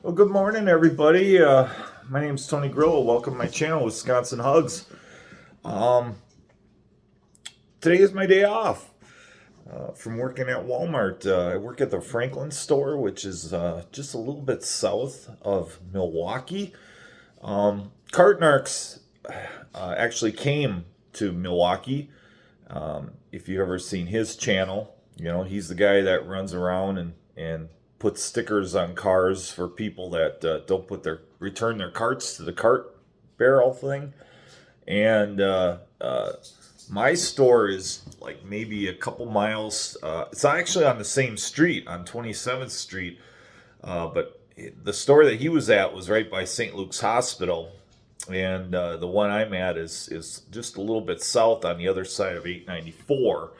Well, good morning, everybody. My name's Tony Grillo. Welcome to my channel, Wisconsin Hugs. Um, Today is my day off from working at Walmart. I work at the Franklin store, which is just a little bit south of Milwaukee. Cartnarks actually came to Milwaukee. If you've ever seen his channel, he's the guy that runs around and puts stickers on cars for people that don't return their carts to the cart barrel thing. And my store is like maybe a couple miles. It's actually on the same street on 27th Street, but the store that he was at was right by St. Luke's Hospital, and the one I'm at is just a little bit south on the other side of 894,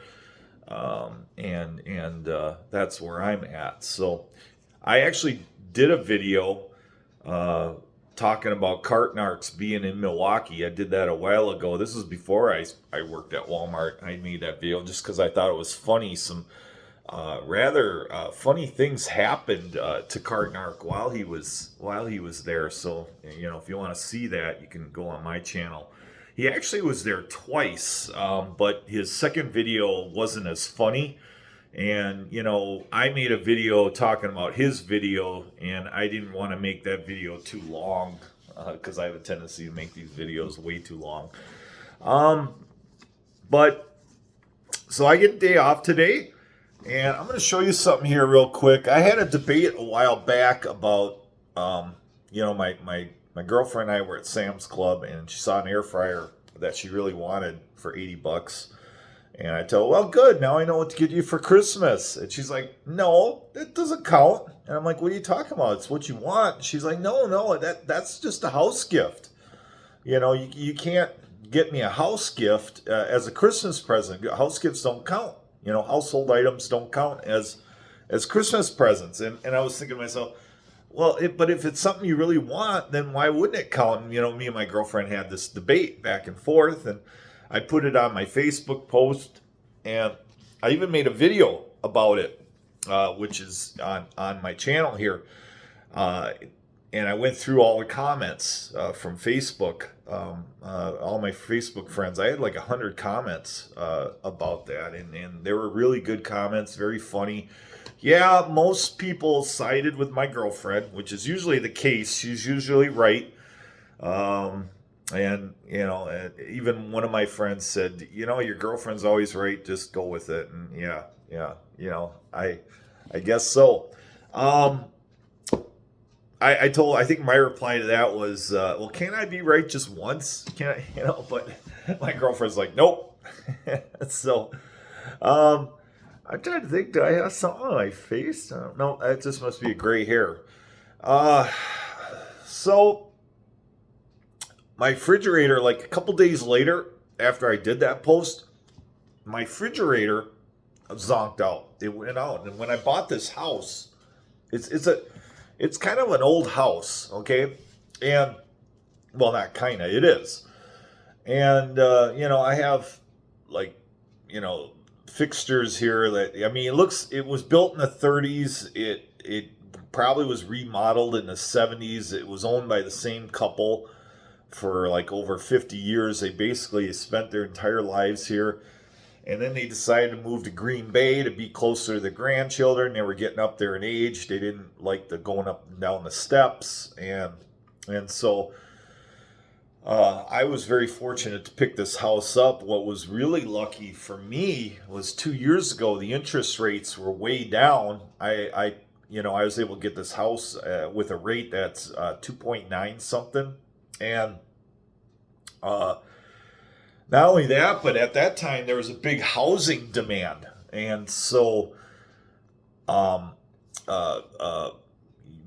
and that's where I'm at. So I actually did a video uh, talking about Cartnarks being in Milwaukee. I did that a while ago. This was before I worked at Walmart. I made that video just because I thought it was funny. Some rather funny things happened to Cartnark while he was there. So if you want to see that, you can go on my channel. He actually was there twice, but his second video wasn't as funny. And I made a video talking about his video, and I didn't want to make that video too long because I have a tendency to make these videos way too long. Um, but so I get a day off today, and I'm going to show you something here real quick. I had a debate a while back about, my girlfriend and I were at Sam's Club, and she saw an air fryer that she really wanted for $80. And I told her, well, good. Now I know what to get you for Christmas. And she's like, no, that doesn't count. And I'm like, what are you talking about? It's what you want. And she's like, no, that's just a house gift. You can't get me a house gift as a Christmas present. House gifts don't count. Household items don't count as Christmas presents. And I was thinking to myself, well, but if it's something you really want, then why wouldn't it count? And, me and my girlfriend had this debate back and forth, and I put it on my Facebook post, and I even made a video about it, which is on my channel here. Uh, and I went through all the comments from Facebook, all my Facebook friends. I had like 100 comments about that, and they were really good comments, very funny. Yeah, most people sided with my girlfriend, which is usually the case. She's usually right. And even one of my friends said, your girlfriend's always right. Just go with it. And yeah, I guess so. Um, I think my reply to that was, well, can't I be right just once? Can I, But my girlfriend's like, nope. So, um, I'm trying to think, do I have something on my face? No, that just must be a gray hair. Uh, so my refrigerator, like a couple days later, after I did that post, my refrigerator zonked out. It went out. And when I bought this house, it's kind of an old house, okay? And well, not kind of, it is. And I have like fixtures here that, I mean, it was built in the 30s. It probably was remodeled in the 70s. It was owned by the same couple for like over 50 years. They basically spent their entire lives here. And then they decided to move to Green Bay to be closer to the grandchildren. They were getting up there in age. They didn't like the going up and down the steps. And so I was very fortunate to pick this house up. What was really lucky for me was 2 years ago, the interest rates were way down. I was able to get this house with a rate that's 2.9 something. And uh, not only that, but at that time there was a big housing demand, and so um, uh, uh,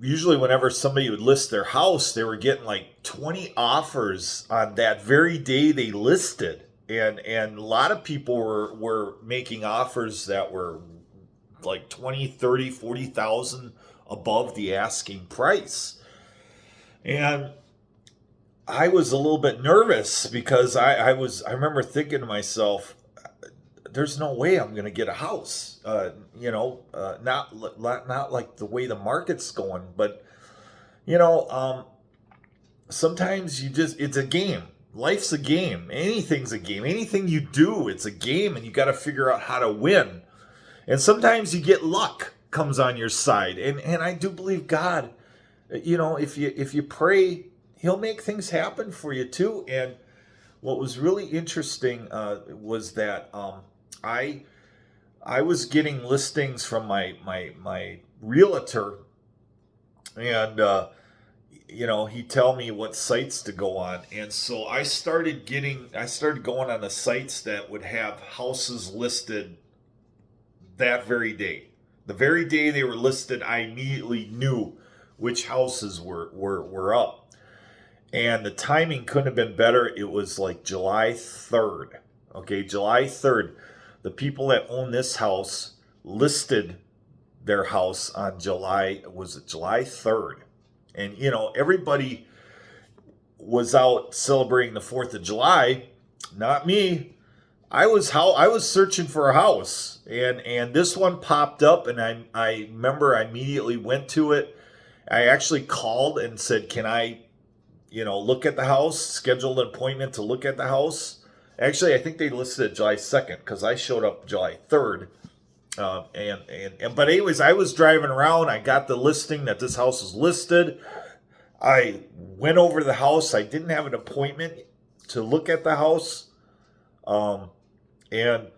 usually whenever somebody would list their house, they were getting like 20 offers on that very day they listed, and a lot of people were making offers that were like 20, 30, 40,000 above the asking price. And I was a little bit nervous because I remember thinking to myself, there's no way I'm going to get a house. Not like the way the market's going, but you know, sometimes it's a game. Life's a game. Anything's a game. Anything you do, it's a game, and you got to figure out how to win. And sometimes you get luck comes on your side. And I do believe God, if you pray, he'll make things happen for you too. And what was really interesting was that I was getting listings from my realtor, and he'd tell me what sites to go on. And so I started going on the sites that would have houses listed that very day. The very day they were listed, I immediately knew which houses were up. And the timing couldn't have been better. It was like July 3rd. Okay, July 3rd. The people that own this house listed their house on July 3rd. And everybody was out celebrating the 4th of July. Not me. I was searching for a house, and this one popped up, and I remember I immediately went to it. I actually called and said, "Can I, look at the house?" Scheduled an appointment to look at the house. Actually, I think they listed it July 2nd because I showed up July 3rd. But anyways, I was driving around. I got the listing that this house was listed. I went over to the house. I didn't have an appointment to look at the house. And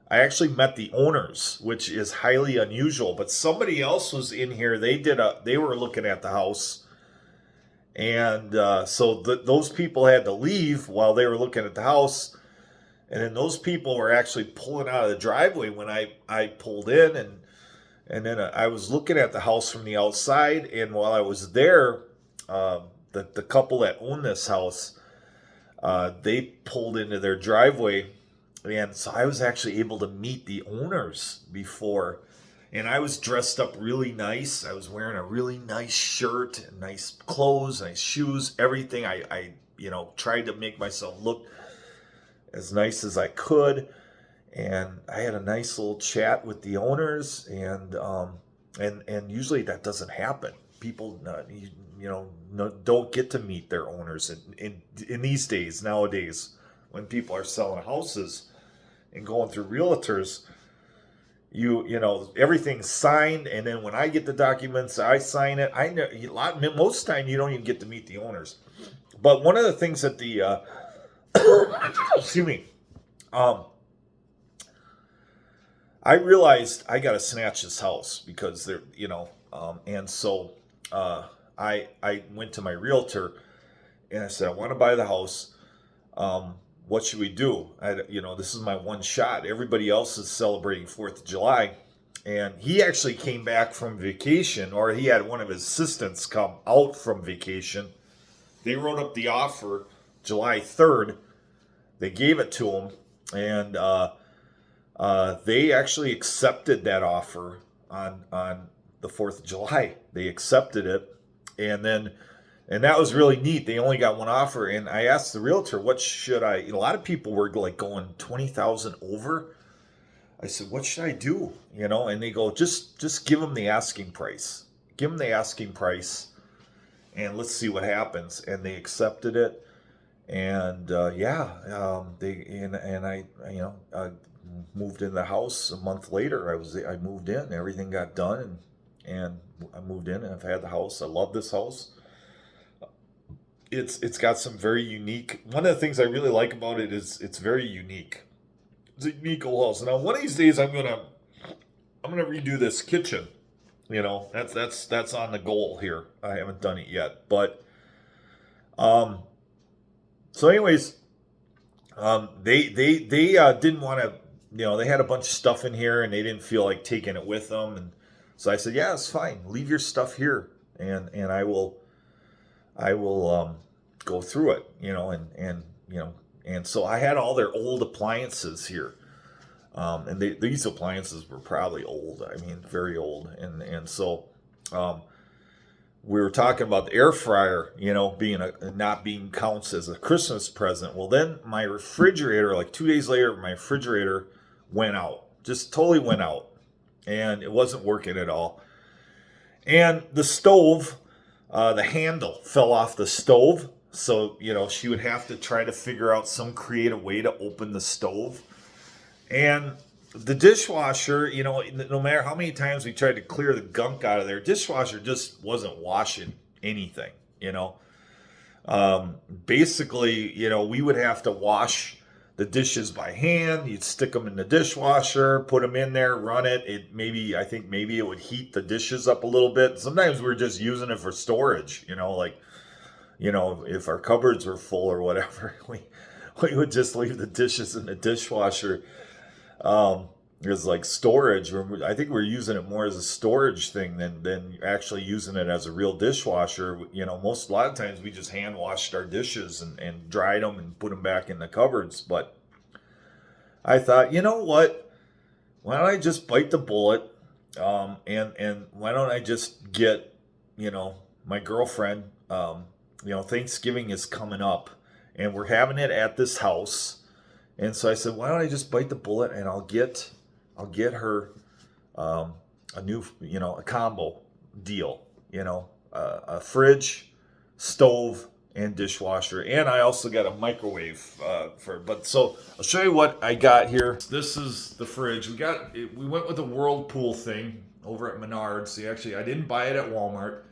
I actually met the owners, which is highly unusual. But somebody else was in here. They were looking at the house, and so those people had to leave while they were looking at the house. And then those people were actually pulling out of the driveway when I pulled in, and then I was looking at the house from the outside. And while I was there, the couple that owned this house, they pulled into their driveway. And so I was actually able to meet the owners before. And I was dressed up really nice. I was wearing a really nice shirt, nice clothes, nice shoes, everything. I tried to make myself look as nice as I could. And I had a nice little chat with the owners. And usually that doesn't happen. People, don't get to meet their owners in these days, nowadays, when people are selling houses and going through realtors. Everything's signed, and then when I get the documents, I sign it. Most time you don't even get to meet the owners. But one of the things that the excuse me, I realized I got to snatch this house because they're and so I went to my realtor and I said, I want to buy the house. What should we do? This is my one shot. Everybody else is celebrating 4th of July. And he actually came back from vacation, or he had one of his assistants come out from vacation. They wrote up the offer July 3rd. They gave it to him. And they actually accepted that offer on the 4th of July. They accepted it. And that was really neat. They only got one offer, and I asked the realtor, "What should I?" A lot of people were like going 20,000 over. I said, "What should I do?" And they go, "Just give them the asking price. Give them the asking price, and let's see what happens." And they accepted it, and I moved in the house a month later. I moved in. Everything got done, and I moved in, and I've had the house. I love this house. It's got some very unique. One of the things I really like about it is it's very unique. It's a unique old house. Now one of these days I'm gonna redo this kitchen. That's on the goal here. I haven't done it yet, but so anyways, they didn't want to. They had a bunch of stuff in here and they didn't feel like taking it with them, and so I said, yeah, it's fine. Leave your stuff here, and I will go through it, and so I had all their old appliances here, and these appliances were probably old. I mean, very old, and so we were talking about the air fryer, being not being counts as a Christmas present. Well, then my refrigerator, like 2 days later, my refrigerator went out, just totally went out, and it wasn't working at all. And the stove, the handle fell off the stove. So, she would have to try to figure out some creative way to open the stove. And the dishwasher, no matter how many times we tried to clear the gunk out of there, dishwasher just wasn't washing anything, Basically, we would have to wash the dishes by hand. You'd stick them in the dishwasher, put them in there, run it. I think maybe it would heat the dishes up a little bit. Sometimes we were just using it for storage, if our cupboards were full or whatever, we would just leave the dishes in the dishwasher. As like storage. I think we're using it more as a storage thing than actually using it as a real dishwasher. A lot of times we just hand washed our dishes and dried them and put them back in the cupboards. But I thought, you know what? Why don't I just bite the bullet? And why don't I just get, my girlfriend, Thanksgiving is coming up and we're having it at this house. And so I said, why don't I just bite the bullet and I'll get her a new, a combo deal, a fridge, stove, and dishwasher. And I also got a microwave so I'll show you what I got here. This is the fridge. We went with the Whirlpool thing over at Menards. Actually, I didn't buy it at Walmart.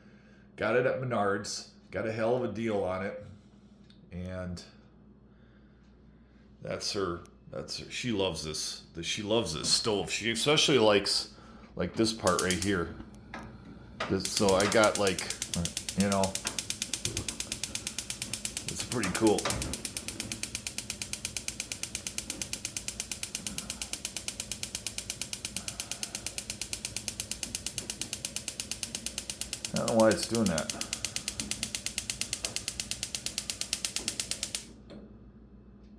Got it at Menards. Got a hell of a deal on it. And that's her. She loves this. She loves this stove. She especially likes like this part right here. So I got it's pretty cool. I don't know why it's doing that.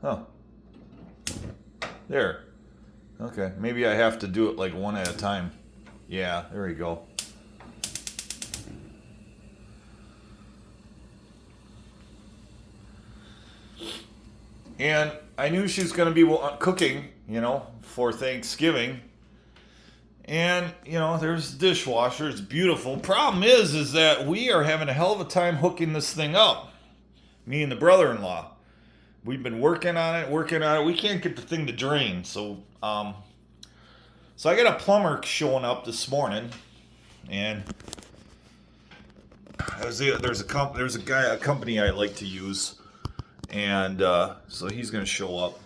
Huh. There. Okay, maybe I have to do it like one at a time. Yeah, there we go. And I knew she was going to be cooking, for Thanksgiving. And, there's the dishwasher. It's beautiful. Problem is that we are having a hell of a time hooking this thing up. Me and the brother-in-law. We've been working on it. We can't get the thing to drain. So I got a plumber showing up this morning, and there's a company I like to use, and so he's gonna show up,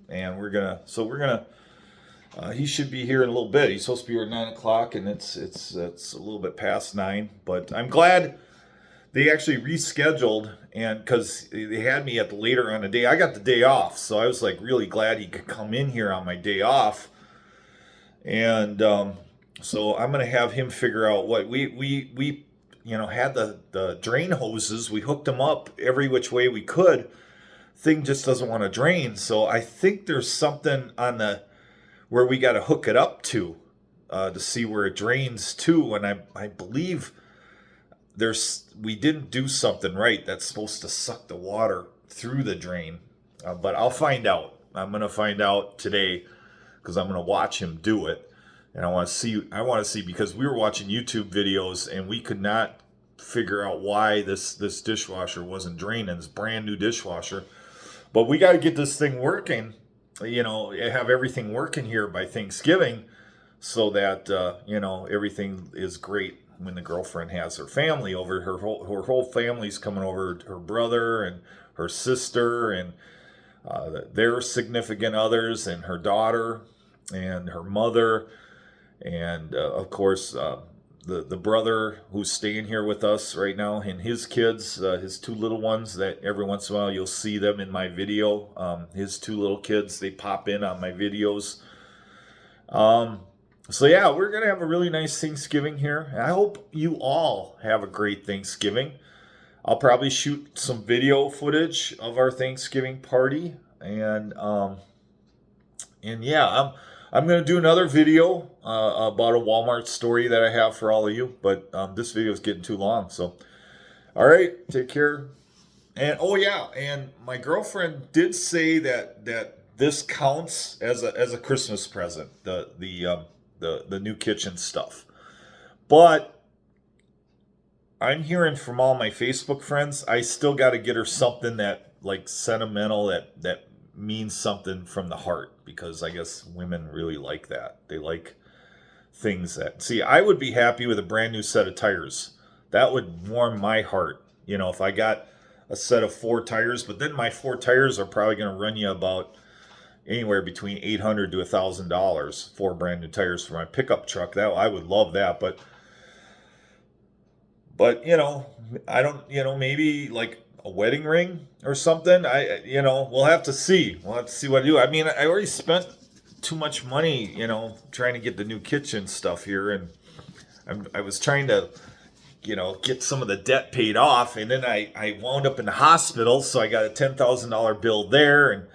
and he should be here in a little bit. He's supposed to be here at 9:00, and it's a little bit past 9. But I'm glad they actually rescheduled, and because they had me at the later on the day. I got the day off, so I was like really glad he could come in here on my day off. And so I'm gonna have him figure out what we had the drain hoses. We hooked them up every which way we could. Thing just doesn't want to drain, so I think there's something on where we got to hook it up to see where it drains to, and I believe we didn't do something right that's supposed to suck the water through the drain, but I'll find out. I'm gonna find out today because I'm gonna watch him do it, and I want to see because we were watching YouTube videos and we could not figure out why this dishwasher wasn't draining. This brand new dishwasher, but we got to get this thing working. Have everything working here by Thanksgiving, so that everything is great when the girlfriend has her family over. Her whole family's coming over. Her brother and her sister and their significant others and her daughter and her mother and of course the brother who's staying here with us right now and his kids, his two little ones that every once in a while you'll see them in my video. His two little kids, they pop in on my videos. So yeah, we're going to have a really nice Thanksgiving here. I hope you all have a great Thanksgiving. I'll probably shoot some video footage of our Thanksgiving party. And yeah, I'm going to do another video about a Walmart story that I have for all of you. But this video is getting too long. So, all right, take care. And oh yeah, and my girlfriend did say that this counts as a Christmas present. The new kitchen stuff. But I'm hearing from all my Facebook friends, I still got to get her something that like sentimental, that means something from the heart, because I guess women really like that. They like things that, see, I would be happy with a brand new set of tires. That would warm my heart. If I got a set of four tires, but then my four tires are probably going to run you about anywhere between $800 to $1,000, four brand new tires for my pickup truck. That I would love that, but I don't, maybe like a wedding ring or something. We'll have to see. We'll have to see what I do. I mean, I already spent too much money, trying to get the new kitchen stuff here, and I was trying to, get some of the debt paid off, and then I wound up in the hospital, so I got a $10,000 bill there, and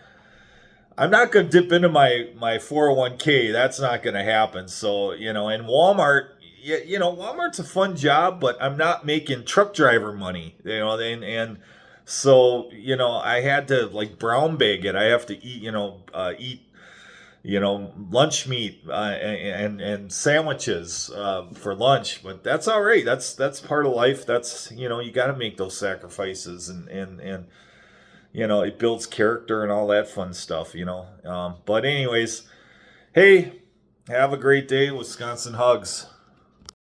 I'm not going to dip into my 401k. That's not going to happen. So, and Walmart, Walmart's a fun job, but I'm not making truck driver money, and so, I had to like brown bag it. I have to eat, lunch meat, and sandwiches for lunch, but that's all right. That's part of life. That's, you got to make those sacrifices, and it builds character and all that fun stuff. But anyways, hey, have a great day. Wisconsin hugs.